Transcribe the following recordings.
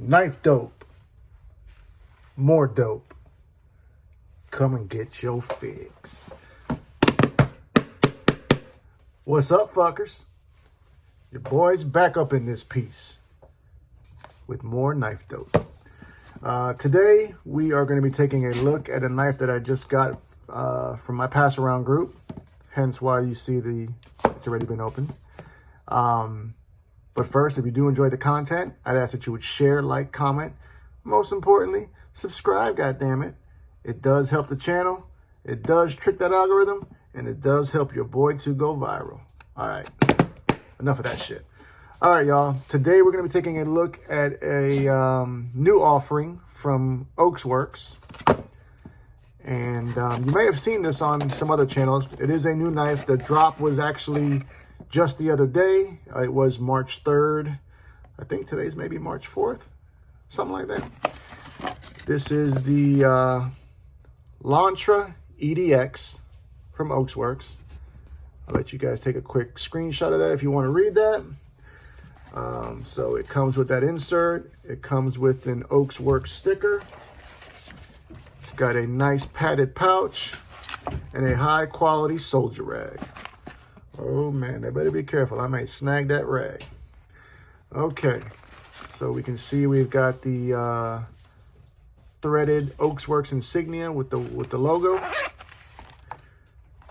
KnifeDope. More dope. Come and get your fix. What's up, fuckers? Your boy's back up in this piece with more KnifeDope. Today, we are going to be taking a look at a knife that I just got from my pass around group. Hence why you see it's already been opened. But first, if you do enjoy the content, I'd ask that you would share, like, comment. Most importantly, subscribe, goddammit. It does help the channel. It does trick that algorithm. And it does help your boy to go viral. All right. Enough of that shit. All right, y'all. Today, we're going to be taking a look at a new offering from Ochs Worx. And you may have seen this on some other channels. It is a new knife. The drop was actually just the other day. It was March 3rd. I think today's maybe March 4th. Something like that. This is the Lontra EDX from Ochs Worx. I'll let you guys take a quick screenshot of that if you want to read that. So it comes with that insert. It comes with an Ochs Worx sticker. It's got a nice padded pouch and a high quality soldier rag. Oh man, they better be careful. I may snag that rag. Okay, so we can see we've got the threaded Ochs Worx insignia with the logo.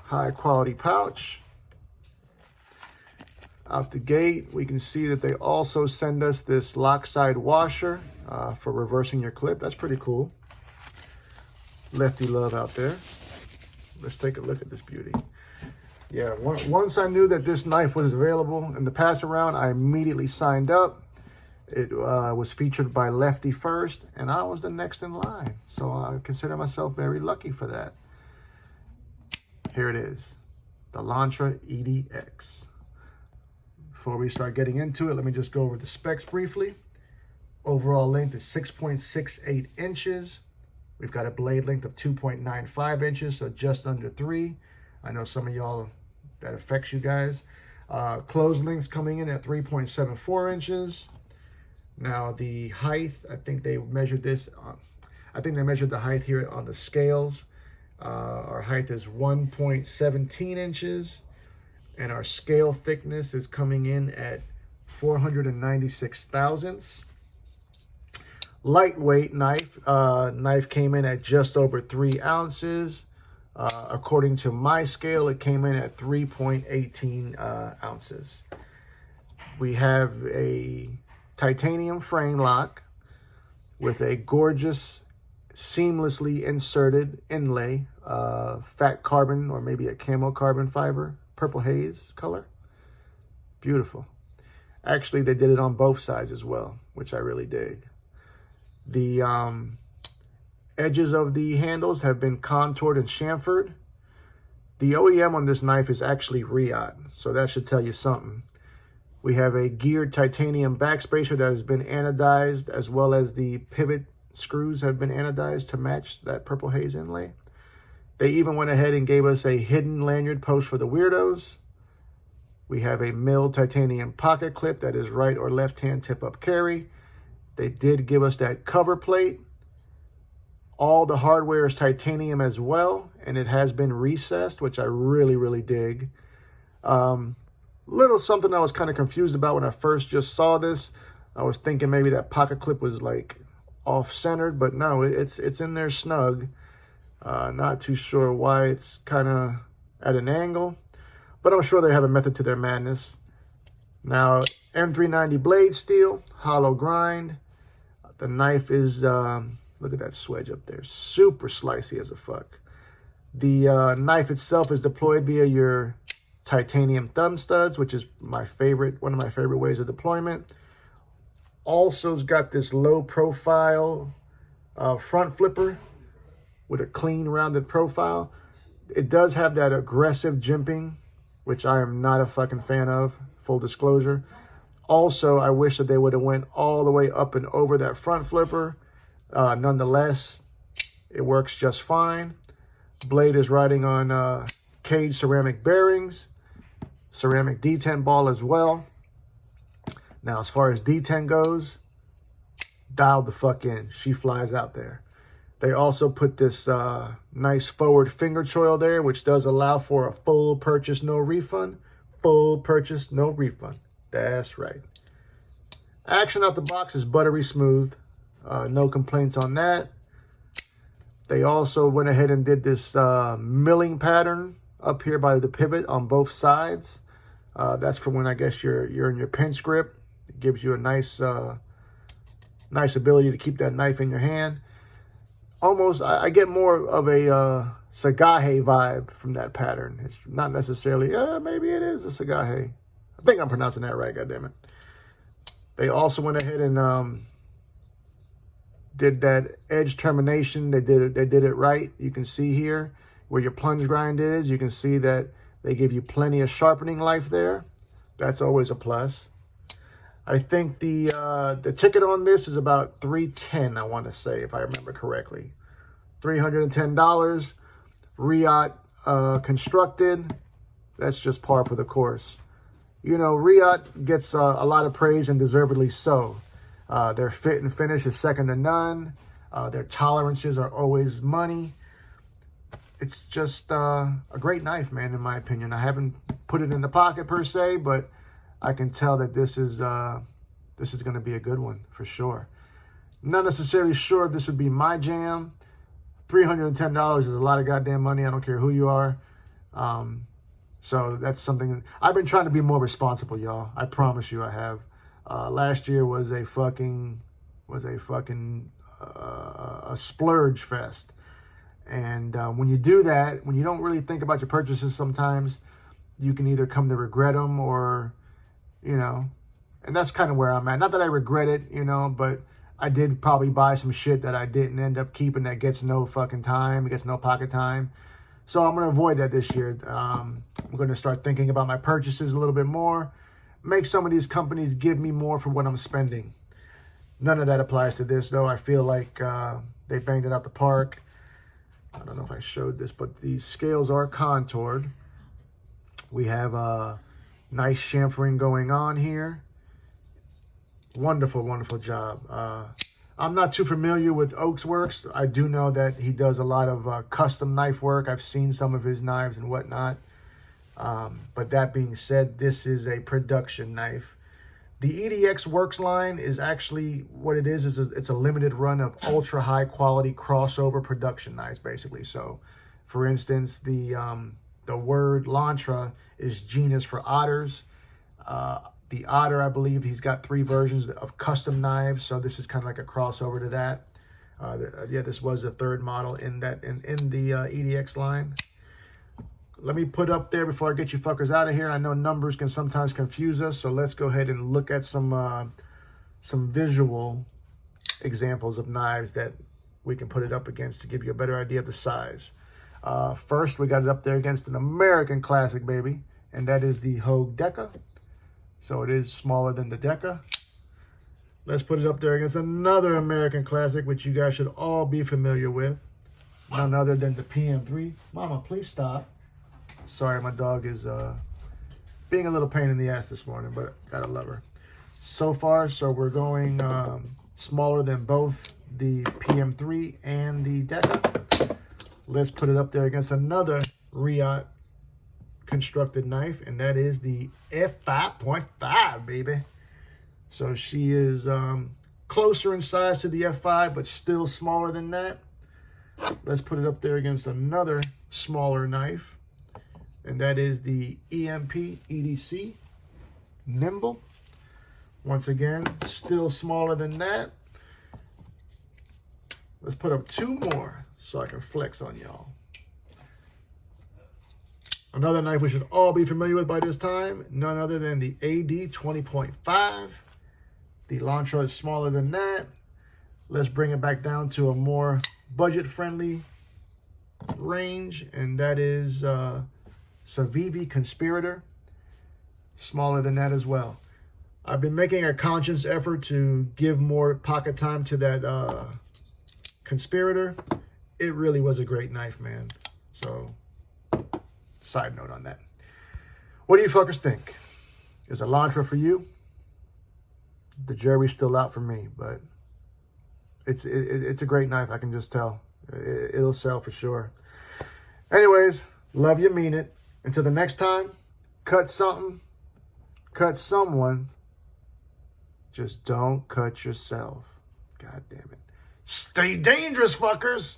High quality pouch. Out the gate, we can see that they also send us this lock side washer for reversing your clip. That's pretty cool. Lefty love out there. Let's take a look at this beauty. Yeah, once I knew that this knife was available in the pass around, I immediately signed up. It was featured by Lefty first, and I was the next in line. So I consider myself very lucky for that. Here it is, the Lontra EDX. Before we start getting into it, let me just go over the specs briefly. Overall length is 6.68 inches. We've got a blade length of 2.95 inches, so just under 3. I know some of y'all, that affects you guys. Closed lengths coming in at 3.74 inches. Now the height, I think they measured this. I think they measured the height here on the scales. Our height is 1.17 inches. And our scale thickness is coming in at 496 thousandths. Lightweight knife. Knife came in at just over 3 ounces. According to my scale, it came in at 3.18 ounces. We have a titanium frame lock with a gorgeous, seamlessly inserted inlay, fat carbon or maybe a camo carbon fiber, purple haze color. Beautiful. Actually, they did it on both sides as well, which I really dig. The edges of the handles have been contoured and chamfered. The OEM on this knife is actually Riyadh, so that should tell you something. We have a geared titanium backspacer that has been anodized, as well as the pivot screws have been anodized to match that purple haze inlay. They even went ahead and gave us a hidden lanyard post for the weirdos. We have a milled titanium pocket clip that is right or left hand tip up carry. They did give us that cover plate. All the hardware is titanium as well, and it has been recessed, which I really, really dig. Little something I was kind of confused about when I first just saw this. I was thinking maybe that pocket clip was like off-centered, but no, it's in there snug. Not too sure why it's kind of at an angle, but I'm sure they have a method to their madness. Now, M390 blade steel, hollow grind. The knife is, look at that swedge up there, super slicey as a fuck. The knife itself is deployed via your titanium thumb studs, which is one of my favorite ways of deployment. Also's got this low profile front flipper with a clean rounded profile. It does have that aggressive jimping, which I am not a fucking fan of, full disclosure. Also, I wish that they would have went all the way up and over that front flipper. Nonetheless, it works just fine. Blade is riding on cage ceramic bearings, ceramic detent ball as well. Now, as far as detent goes, dialed the fuck in. She flies out there. They also put this nice forward finger choil there, which does allow for a full purchase, no refund. Full purchase, no refund. That's right. Action out the box is buttery smooth. No complaints on that. They also went ahead and did this milling pattern up here by the pivot on both sides. That's for when I guess you're in your pinch grip. It gives you a nice ability to keep that knife in your hand. Almost, I get more of a sagahe vibe from that pattern. It's not necessarily, maybe it is a sagahe. I think I'm pronouncing that right, goddammit. They also went ahead and did that edge termination. They did it right. You can see here where your plunge grind is. You can see that they give you plenty of sharpening life there. That's always a plus. I think the ticket on this is about $310, I want to say, if I remember correctly. $310, Riot constructed. That's just par for the course. You know, Riot gets a lot of praise, and deservedly so. Their fit and finish is second to none. Their tolerances are always money. It's just a great knife, man, in my opinion. I haven't put it in the pocket per se, but I can tell that this is going to be a good one for sure. Not necessarily sure this would be my jam. $310 is a lot of goddamn money. I don't care who you are. So that's something I've been trying to be more responsible, y'all. I promise you I have. Last year was a fucking splurge fest. And when you do that, when you don't really think about your purchases, sometimes you can either come to regret them or, you know, and that's kind of where I'm at. Not that I regret it, you know, but I did probably buy some shit that I didn't end up keeping that gets no fucking time, it gets no pocket time. So I'm going to avoid that this year. I'm going to start thinking about my purchases a little bit more. Make some of these companies give me more for what I'm spending. None of that applies to this, though. I feel like they banged it out the park. I don't know if I showed this, but these scales are contoured. We have a nice chamfering going on here. Wonderful, wonderful job. I'm not too familiar with Ochs Worx. I do know that he does a lot of custom knife work. I've seen some of his knives and whatnot. But that being said, this is a production knife. The EDX Worx line is actually what it is it's a limited run of ultra high quality crossover production knives, basically. So, for instance, the word Lontra is genus for otters. The Otter, I believe he's got 3 versions of custom knives, so this is kind of like a crossover to that. Yeah, this was a 3rd model in the EDX line. Let me put up there before I get you fuckers out of here. I know numbers can sometimes confuse us, so let's go ahead and look at some visual examples of knives that we can put it up against to give you a better idea of the size. First, we got it up there against an American classic, baby, and that is the Hogue Deca. So it is smaller than the Deca. Let's put it up there against another American classic, which you guys should all be familiar with. None other than the PM3. Mama, please stop. Sorry, my dog is being a little pain in the ass this morning, but gotta love her. So far, so we're going smaller than both the PM3 and the Deca. Let's put it up there against another Riot constructed knife, and that is the F5.5, baby. So she is closer in size to the F5, but still smaller than that. Let's put it up there against another smaller knife, and that is the EMP EDC Nimble. Once again, still smaller than that. Let's put up 2 more so I can flex on y'all. Another knife we should all be familiar with by this time, none other than the AD 20.5. The Lontra is smaller than that. Let's bring it back down to a more budget-friendly range, and that is Civivi Conspirator, smaller than that as well. I've been making a conscious effort to give more pocket time to that Conspirator. It really was a great knife, man. So, side note on that. What do you fuckers think? Is a Lontra for you? The jury's still out for me, but It's a great knife. I can just tell. It'll sell for sure. Anyways, love you, mean it. Until the next time, cut something, cut someone. Just don't cut yourself. God damn it. Stay dangerous, fuckers.